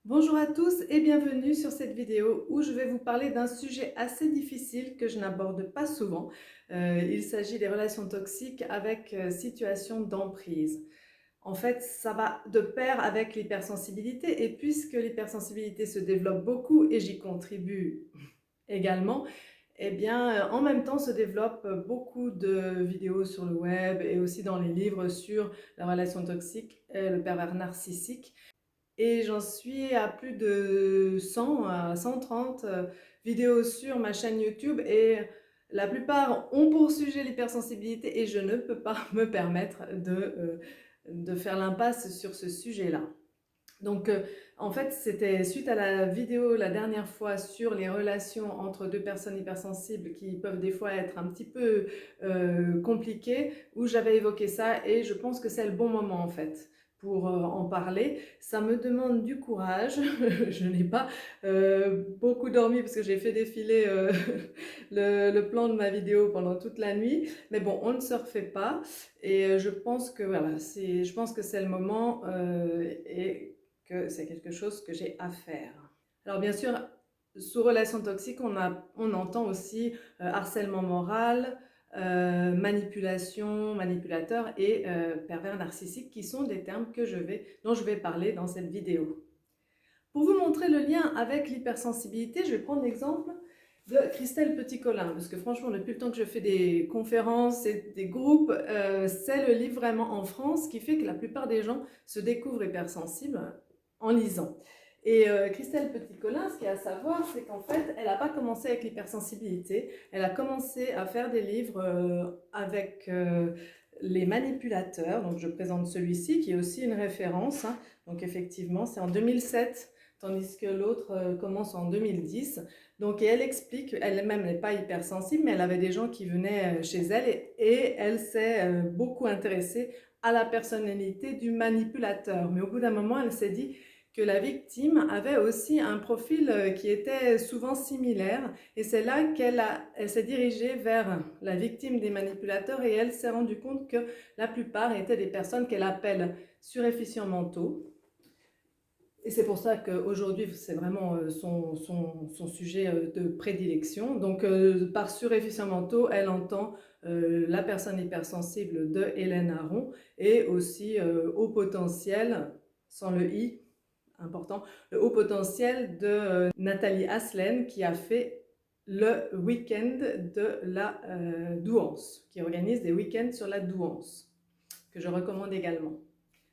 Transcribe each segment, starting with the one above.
Bonjour à tous et bienvenue sur cette vidéo où je vais vous parler d'un sujet assez difficile que je n'aborde pas souvent. Il s'agit des relations toxiques avec situation d'emprise. En fait, ça va de pair avec l'hypersensibilité et puisque l'hypersensibilité se développe beaucoup et j'y contribue également, eh bien, en même temps se développent beaucoup de vidéos sur le web et aussi dans les livres sur la relation toxique et le pervers narcissique. Et j'en suis à plus de 100 à 130 vidéos sur ma chaîne YouTube et la plupart ont pour sujet l'hypersensibilité et je ne peux pas me permettre de faire l'impasse sur ce sujet-là. Donc, en fait, c'était suite à la vidéo la dernière fois sur les relations entre deux personnes hypersensibles qui peuvent des fois être un petit peu compliquées, où j'avais évoqué ça et je pense que c'est le bon moment en fait pour en parler. Ça me demande du courage. Je n'ai pas beaucoup dormi parce que j'ai fait défiler le plan de ma vidéo pendant toute la nuit. Mais bon, on ne se refait pas et je pense que voilà, je pense que c'est le moment et que c'est quelque chose que j'ai à faire. Alors bien sûr, sous relation toxique, on entend aussi harcèlement moral, manipulation, manipulateur et pervers narcissique qui sont des termes dont je vais parler dans cette vidéo. Pour vous montrer le lien avec l'hypersensibilité, je vais prendre l'exemple de Christelle Petit-Colin, parce que franchement, depuis le temps que je fais des conférences et des groupes, c'est le livre vraiment en France qui fait que la plupart des gens se découvrent hypersensibles en lisant. Et Christelle Petit-Colin, ce qu'il y a à savoir, c'est qu'en fait, elle n'a pas commencé avec l'hypersensibilité, elle a commencé à faire des livres avec les manipulateurs, donc je présente celui-ci qui est aussi une référence, hein. Donc effectivement, c'est en 2007 tandis que l'autre commence en 2010. Donc, et elle explique, elle-même n'est pas hypersensible, mais elle avait des gens qui venaient chez elle et elle s'est beaucoup intéressée à la personnalité du manipulateur. Mais au bout d'un moment, elle s'est dit que la victime avait aussi un profil qui était souvent similaire et c'est là elle s'est dirigée vers la victime des manipulateurs et elle s'est rendue compte que la plupart étaient des personnes qu'elle appelle suréfficients mentaux. Et c'est pour ça qu'aujourd'hui, c'est vraiment son sujet de prédilection. Donc, par suréfficients mentaux, elle entend la personne hypersensible de Hélène Aron et aussi haut potentiel, sans le i, important, le haut potentiel de Nathalie Aslen qui a fait le week-end de la Douance, qui organise des week-ends sur la Douance, que je recommande également.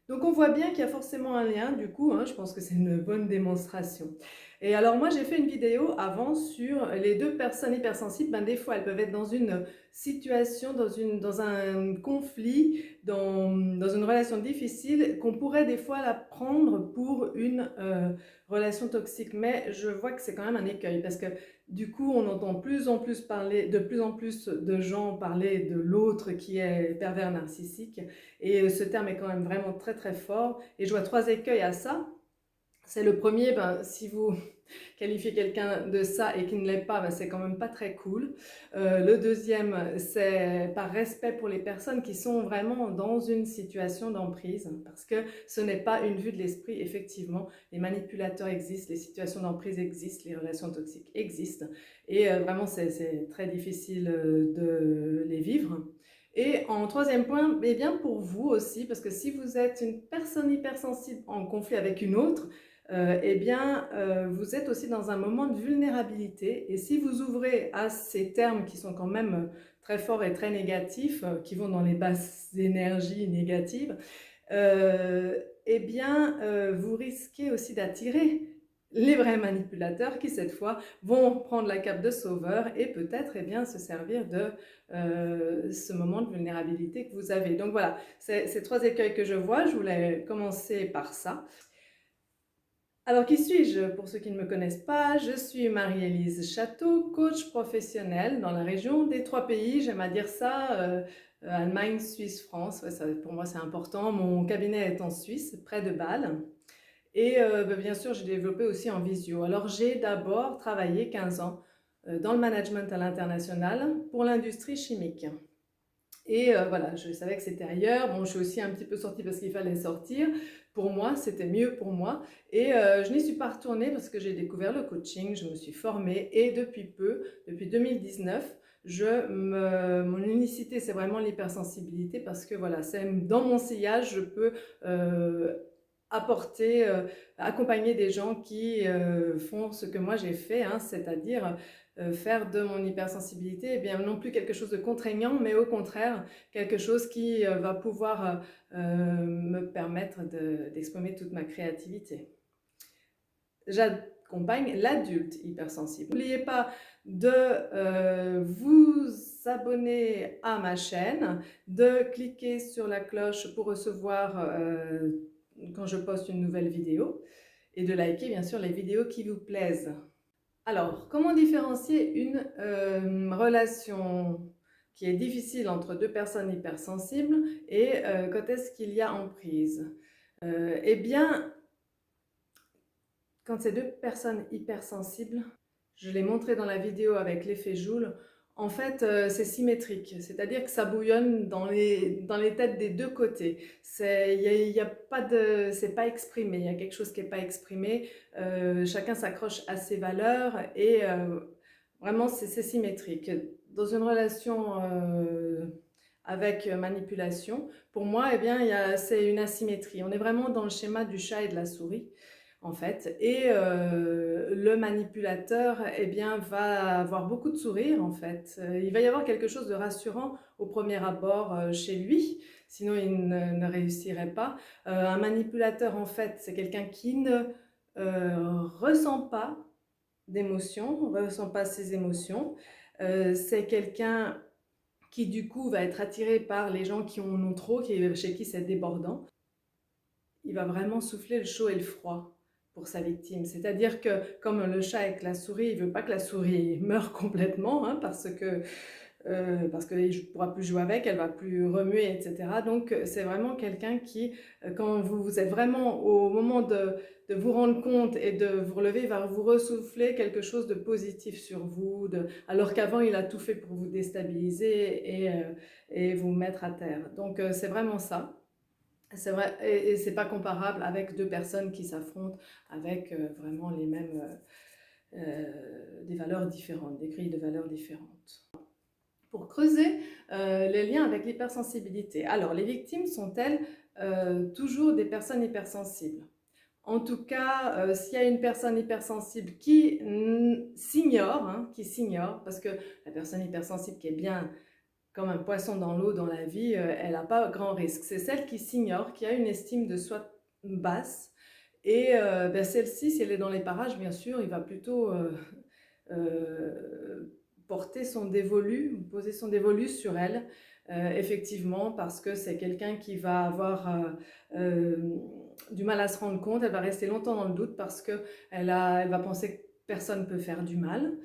Donc on voit bien qu'il y a forcément un lien, du coup, hein, je pense que c'est une bonne démonstration. Et alors moi j'ai fait une vidéo avant sur les deux personnes hypersensibles, ben, des fois elles peuvent être dans une situation, dans un conflit, dans une relation difficile, qu'on pourrait des fois la prendre pour une relation toxique, mais je vois que c'est quand même un écueil, parce que du coup on entend de plus en plus de gens parler de l'autre qui est pervers narcissique, et ce terme est quand même vraiment très très fort. Et je vois trois écueils à ça. C'est le premier, ben, si vous qualifiez quelqu'un de ça et qui ne l'est pas, ben, c'est quand même pas très cool. Le deuxième, c'est par respect pour les personnes qui sont vraiment dans une situation d'emprise, parce que ce n'est pas une vue de l'esprit, effectivement. Les manipulateurs existent, les situations d'emprise existent, les relations toxiques existent. Et vraiment, c'est très difficile de les vivre. Et en troisième point, eh bien pour vous aussi, parce que si vous êtes une personne hypersensible en conflit avec une autre, eh bien vous êtes aussi dans un moment de vulnérabilité. Et si vous ouvrez à ces termes qui sont quand même très forts et très négatifs, qui vont dans les basses énergies négatives, eh bien vous risquez aussi d'attirer les vrais manipulateurs qui cette fois vont prendre la cape de sauveur et peut-être eh bien se servir de ce moment de vulnérabilité que vous avez. Donc voilà, c'est ces trois écueils que je vois. Je voulais commencer par ça. Alors, qui suis-je? Pour ceux qui ne me connaissent pas, je suis Marie-Élise Château, coach professionnelle dans la région des trois pays. J'aime à dire ça, Allemagne, Suisse, France. Ouais, ça, pour moi, c'est important. Mon cabinet est en Suisse, près de Bâle. Et bien sûr, j'ai développé aussi en visio. Alors, j'ai d'abord travaillé 15 ans dans le management à l'international pour l'industrie chimique. Et voilà, je savais que c'était ailleurs. Bon, je suis aussi un petit peu sortie parce qu'il fallait sortir pour moi, c'était mieux pour moi. Et je n'y suis pas retournée parce que j'ai découvert le coaching, je me suis formée et depuis peu, depuis 2019, mon unicité, c'est vraiment l'hypersensibilité parce que voilà, c'est dans mon sillage, je peux apporter, accompagner des gens qui font ce que moi j'ai fait, hein, c'est-à-dire faire de mon hypersensibilité, eh bien, non plus quelque chose de contraignant, mais au contraire, quelque chose qui va pouvoir me permettre d'exprimer toute ma créativité. J'accompagne l'adulte hypersensible. N'oubliez pas de vous abonner à ma chaîne, de cliquer sur la cloche pour recevoir quand je poste une nouvelle vidéo et de liker bien sûr les vidéos qui vous plaisent. Alors, comment différencier une relation qui est difficile entre deux personnes hypersensibles et quand est-ce qu'il y a emprise? Eh bien, quand c'est deux personnes hypersensibles, je l'ai montré dans la vidéo avec l'effet Joule, en fait, c'est symétrique, c'est-à-dire que ça bouillonne dans les têtes des deux côtés. Y a pas de, c'est pas exprimé, il y a quelque chose qui n'est pas exprimé, chacun s'accroche à ses valeurs et vraiment c'est symétrique. Dans une relation avec manipulation, pour moi, eh bien, c'est une asymétrie. On est vraiment dans le schéma du chat et de la souris en fait. Et le manipulateur, eh bien, va avoir beaucoup de sourire, en fait. Il va y avoir quelque chose de rassurant au premier abord chez lui, sinon il ne réussirait pas. Un manipulateur, en fait, c'est quelqu'un qui ne ressent pas d'émotions, ressent pas ses émotions. C'est quelqu'un qui, du coup, va être attiré par les gens qui en ont trop, chez qui c'est débordant. Il va vraiment souffler le chaud et le froid pour sa victime. C'est-à-dire que, comme le chat avec la souris, il ne veut pas que la souris meure complètement, hein, parce que ne pourra plus jouer avec, elle va plus remuer, etc. Donc, c'est vraiment quelqu'un qui, quand vous êtes vraiment au moment de vous rendre compte et de vous relever, il va vous ressouffler quelque chose de positif sur vous, alors qu'avant, il a tout fait pour vous déstabiliser et vous mettre à terre. Donc, c'est vraiment ça. C'est vrai, et c'est pas comparable avec deux personnes qui s'affrontent avec vraiment les mêmes, des valeurs différentes, des grilles de valeurs différentes. Pour creuser les liens avec l'hypersensibilité. Alors, les victimes sont-elles toujours des personnes hypersensibles? En tout cas, s'il y a une personne hypersensible qui s'ignore, hein, parce que la personne hypersensible qui est bien comme un poisson dans l'eau dans la vie, elle n'a pas grand risque. C'est celle qui s'ignore, qui a une estime de soi basse. Et celle-ci, si elle est dans les parages, bien sûr, il va plutôt poser son dévolu sur elle, effectivement, parce que c'est quelqu'un qui va avoir du mal à se rendre compte, elle va rester longtemps dans le doute parce qu'elle va penser que personne ne peut faire du mal.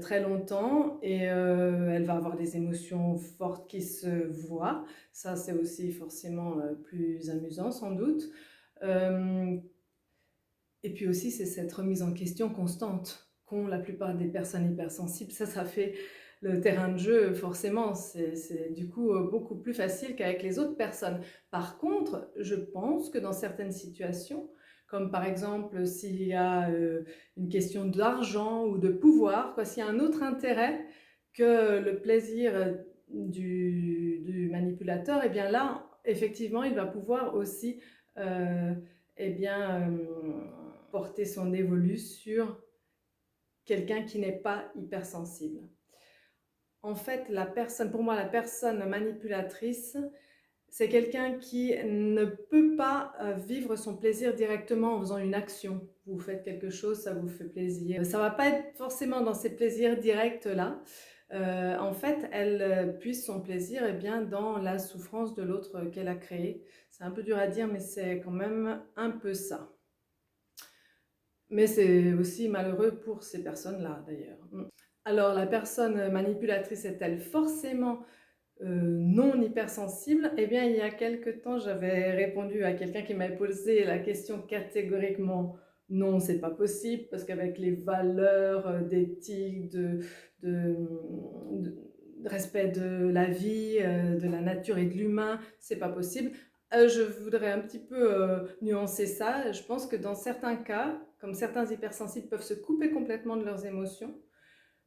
Très longtemps et elle va avoir des émotions fortes qui se voient. Ça, c'est aussi forcément plus amusant sans doute. Et puis aussi, c'est cette remise en question constante qu'ont la plupart des personnes hypersensibles. Ça fait le terrain de jeu, forcément. C'est du coup beaucoup plus facile qu'avec les autres personnes. Par contre, je pense que dans certaines situations, comme par exemple s'il y a une question d'argent ou de pouvoir, s'il y a un autre intérêt que le plaisir du manipulateur, et eh bien là, effectivement, il va pouvoir aussi eh bien, porter son dévolu sur quelqu'un qui n'est pas hypersensible. En fait, pour moi, la personne manipulatrice, c'est quelqu'un qui ne peut pas vivre son plaisir directement en faisant une action. Vous faites quelque chose, ça vous fait plaisir. Ça ne va pas être forcément dans ces plaisirs directs-là. En fait, elle puise son plaisir bien, dans la souffrance de l'autre qu'elle a créé. C'est un peu dur à dire, mais c'est quand même un peu ça. Mais c'est aussi malheureux pour ces personnes-là, d'ailleurs. Alors, la personne manipulatrice est-elle forcément non hypersensible? Eh bien, il y a quelque temps, j'avais répondu à quelqu'un qui m'avait posé la question catégoriquement non, c'est pas possible, parce qu'avec les valeurs d'éthique, de respect de la vie, de la nature et de l'humain, c'est pas possible. Je voudrais un petit peu nuancer ça. Je pense que dans certains cas, comme certains hypersensibles peuvent se couper complètement de leurs émotions,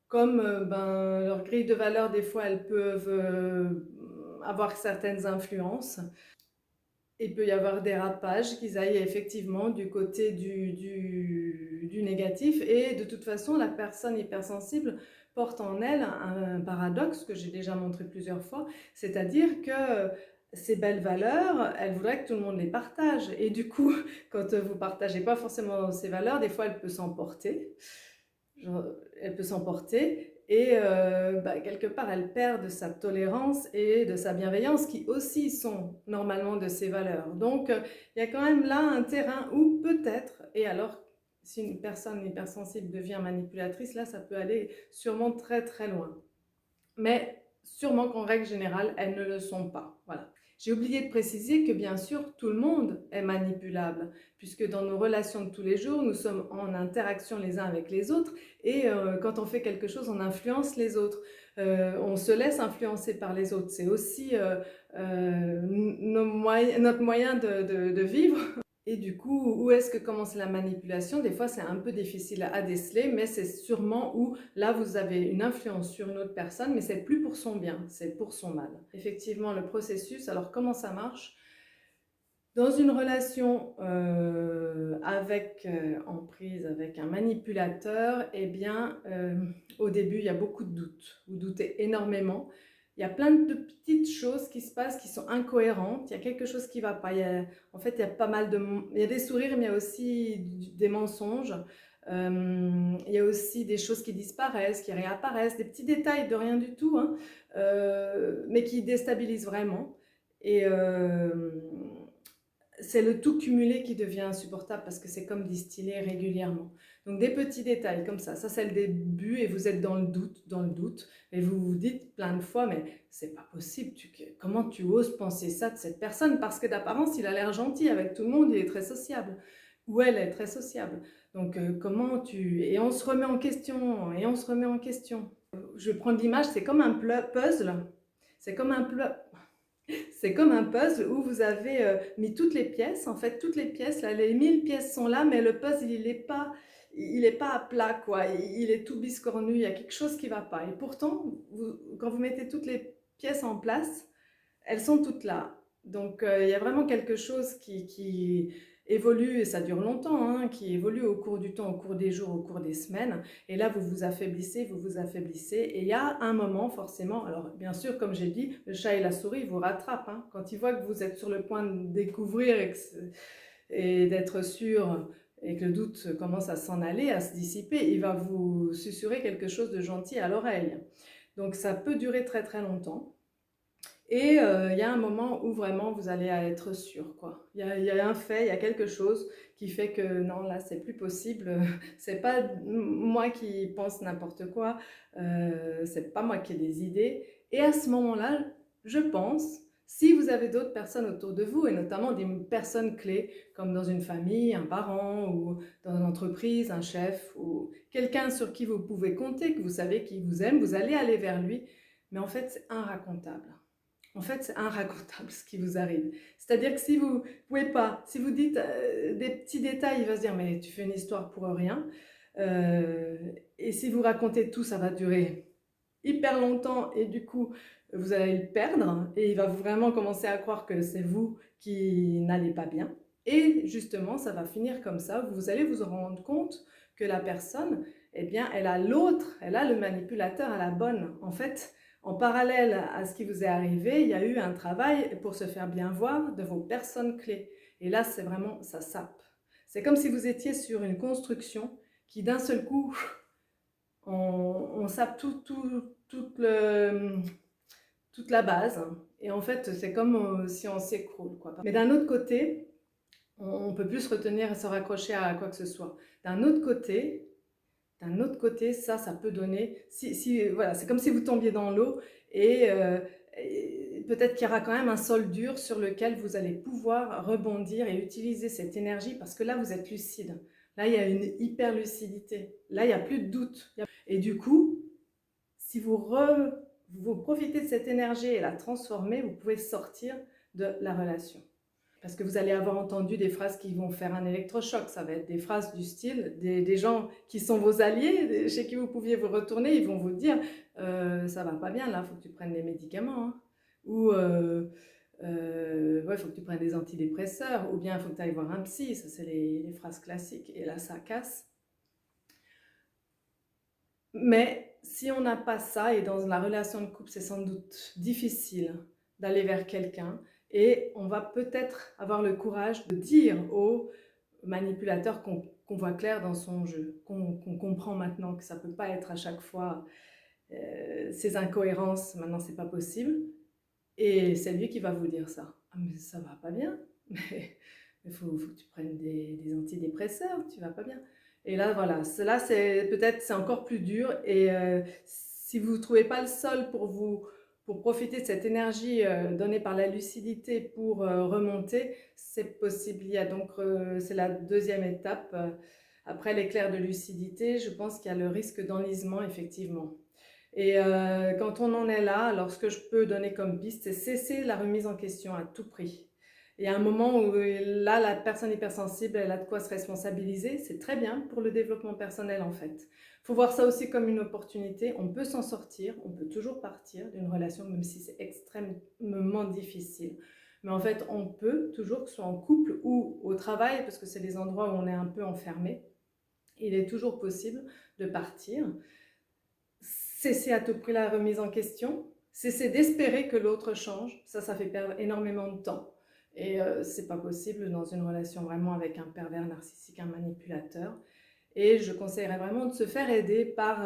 comme leur grille de valeur, des fois, elles peuvent avoir certaines influences. Il peut y avoir des rapages qui aillent effectivement du côté du négatif. Et de toute façon, la personne hypersensible porte en elle un paradoxe que j'ai déjà montré plusieurs fois, c'est-à-dire que ces belles valeurs, elle voudrait que tout le monde les partage. Et du coup, quand vous ne partagez pas forcément ces valeurs, des fois, elle peut s'emporter. Elle peut s'emporter et quelque part elle perd de sa tolérance et de sa bienveillance qui aussi sont normalement de ses valeurs. Donc il y a quand même là un terrain où peut-être, et alors si une personne hypersensible devient manipulatrice, là ça peut aller sûrement très très loin. Mais sûrement qu'en règle générale, elles ne le sont pas. Voilà. J'ai oublié de préciser que bien sûr, tout le monde est manipulable, puisque dans nos relations de tous les jours, nous sommes en interaction les uns avec les autres, et quand on fait quelque chose, on influence les autres. On se laisse influencer par les autres. C'est aussi notre moyen de vivre. Et du coup, où est-ce que commence la manipulation? Des fois, c'est un peu difficile à déceler, mais c'est sûrement où là, vous avez une influence sur une autre personne, mais c'est plus pour son bien, c'est pour son mal. Effectivement, le processus, alors comment ça marche? Dans une relation en prise avec un manipulateur, eh bien, au début, il y a beaucoup de doutes. Vous doutez énormément. Il y a plein de petites choses qui se passent qui sont incohérentes. Il y a quelque chose qui ne va pas. En fait, il y a pas mal de... Il y a des sourires, mais il y a aussi des mensonges. Il y a aussi des choses qui disparaissent, qui réapparaissent, des petits détails de rien du tout, hein, mais qui déstabilisent vraiment. Et c'est le tout cumulé qui devient insupportable parce que c'est comme distiller régulièrement. Donc des petits détails comme ça c'est le début et vous êtes dans le doute, et vous vous dites plein de fois, mais c'est pas possible, comment tu oses penser ça de cette personne? Parce que d'apparence, il a l'air gentil avec tout le monde, il est très sociable, ou elle est très sociable. Donc comment tu... Et on se remet en question, et on se remet en question. Je vais prendre l'image, c'est comme un puzzle, c'est comme un c'est comme un puzzle où vous avez mis toutes les pièces. En fait, toutes les pièces, là, les 1000 pièces sont là, mais le puzzle, il est pas à plat, quoi. Il est tout biscornu, il y a quelque chose qui ne va pas. Et pourtant, quand vous mettez toutes les pièces en place, elles sont toutes là. Donc, il y a vraiment quelque chose qui évolue, et ça dure longtemps, hein, qui évolue au cours du temps, au cours des jours, au cours des semaines. Et là, vous vous affaiblissez. Et il y a un moment, forcément, alors bien sûr, comme j'ai dit, le chat et la souris vous rattrapent, hein. Quand ils voient que vous êtes sur le point de découvrir et d'être sûr, et que le doute commence à s'en aller, à se dissiper, il va vous susurrer quelque chose de gentil à l'oreille. Donc, ça peut durer très très longtemps. Et il y a un moment où vraiment vous allez être sûr, quoi. Il y a un fait, il y a quelque chose qui fait que non, là, c'est plus possible. C'est pas moi qui pense n'importe quoi, c'est pas moi qui ai des idées. Et à ce moment-là, je pense, si vous avez d'autres personnes autour de vous, et notamment des personnes clés, comme dans une famille, un parent, ou dans une entreprise, un chef, ou quelqu'un sur qui vous pouvez compter, que vous savez qui vous aime, vous allez aller vers lui. Mais en fait, c'est inracontable. En fait, c'est inracontable ce qui vous arrive. C'est-à-dire que si vous pouvez pas, si vous dites des petits détails, il va se dire mais tu fais une histoire pour rien. Et si vous racontez tout, ça va durer hyper longtemps et du coup vous allez le perdre et il va vraiment commencer à croire que c'est vous qui n'allez pas bien. Et justement, ça va finir comme ça. Vous allez vous rendre compte que la personne, eh bien, elle a l'autre, elle a le manipulateur à la bonne. En fait, en parallèle à ce qui vous est arrivé, il y a eu un travail pour se faire bien voir de vos personnes clés. Et là, c'est vraiment, ça sape. C'est comme si vous étiez sur une construction qui d'un seul coup, on sape toute la base. Et en fait, c'est comme si on s'écroule, quoi. Mais d'un autre côté, on ne peut plus se retenir et se raccrocher à quoi que ce soit. D'un autre côté, ça peut donner... voilà, c'est comme si vous tombiez dans l'eau et peut-être qu'il y aura quand même un sol dur sur lequel vous allez pouvoir rebondir et utiliser cette énergie parce que là, vous êtes lucide. Là, il y a une hyper lucidité. Là, il n'y a plus de doute. Et du coup, si vous profitez de cette énergie et la transformez, vous pouvez sortir de la relation. Parce que vous allez avoir entendu des phrases qui vont faire un électrochoc. Ça va être des phrases du style, des gens qui sont vos alliés, chez qui vous pouviez vous retourner, ils vont vous dire ça va pas bien là, il faut que tu prennes des médicaments. Hein. Ou ouais, il faut que tu prennes des antidépresseurs. Ou bien il faut que tu ailles voir un psy. Ça, c'est les phrases classiques. Et là, ça casse. Mais si on n'a pas ça, et dans la relation de couple, c'est sans doute difficile d'aller vers quelqu'un, et on va peut-être avoir le courage de dire au manipulateur qu'on voit clair dans son jeu, qu'on comprend maintenant que ça ne peut pas être à chaque fois ces incohérences, maintenant c'est pas possible, et c'est lui qui va vous dire ça. Ah, mais ça va pas bien, mais faut que tu prennes des antidépresseurs, tu vas pas bien. Et là, voilà, là, c'est encore plus dur. Et si vous ne trouvez pas le sol pour profiter de cette énergie donnée par la lucidité pour remonter, c'est possible. Il y a donc, c'est la deuxième étape. Après l'éclair de lucidité, je pense qu'il y a le risque d'enlisement, effectivement. Et quand on en est là, alors ce que je peux donner comme piste, c'est cesser la remise en question à tout prix. Il y a un moment où là, la personne hypersensible, elle a de quoi se responsabiliser. C'est très bien pour le développement personnel en fait. Il faut voir ça aussi comme une opportunité. On peut s'en sortir, on peut toujours partir d'une relation, même si c'est extrêmement difficile. Mais en fait, on peut toujours, que ce soit en couple ou au travail, parce que c'est les endroits où on est un peu enfermé, il est toujours possible de partir. Cesser à tout prix la remise en question, cesser d'espérer que l'autre change, ça fait perdre énormément de temps. Et c'est pas possible dans une relation vraiment avec un pervers narcissique, un manipulateur. Et je conseillerais vraiment de se faire aider par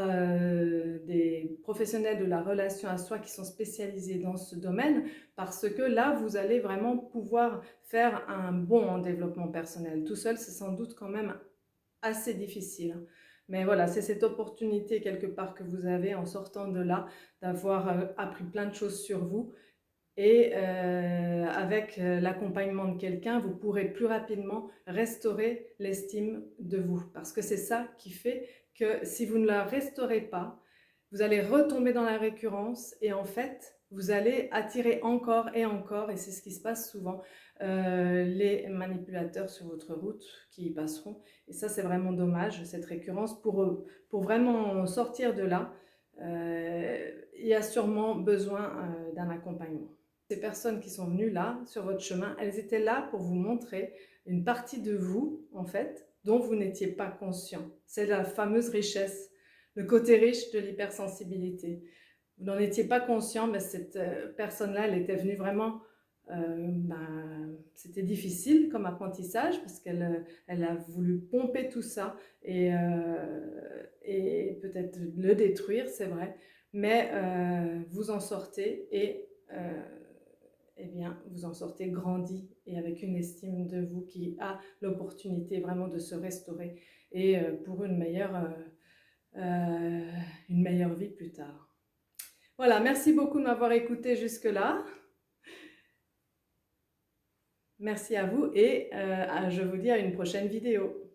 des professionnels de la relation à soi qui sont spécialisés dans ce domaine, parce que là, vous allez vraiment pouvoir faire un bond en développement personnel. Tout seul, c'est sans doute quand même assez difficile. Mais voilà, c'est cette opportunité quelque part que vous avez en sortant de là, d'avoir appris plein de choses sur vous. Et avec l'accompagnement de quelqu'un, vous pourrez plus rapidement restaurer l'estime de vous. Parce que c'est ça qui fait que si vous ne la restaurez pas, vous allez retomber dans la récurrence et en fait, vous allez attirer encore, et c'est ce qui se passe souvent, les manipulateurs sur votre route qui y passeront. Et ça, c'est vraiment dommage, cette récurrence. Pour vraiment sortir de là, il y a sûrement besoin d'un accompagnement. Ces personnes qui sont venues là, sur votre chemin, elles étaient là pour vous montrer une partie de vous, en fait, dont vous n'étiez pas conscient. C'est la fameuse richesse, le côté riche de l'hypersensibilité. Vous n'en étiez pas conscient, mais cette personne-là, elle était venue vraiment... c'était difficile comme apprentissage parce qu'elle a voulu pomper tout ça et peut-être le détruire, c'est vrai, mais vous en sortez et eh bien, vous en sortez grandi et avec une estime de vous qui a l'opportunité vraiment de se restaurer et pour une meilleure vie plus tard. Voilà, merci beaucoup de m'avoir écouté jusque-là. Merci à vous et je vous dis à une prochaine vidéo.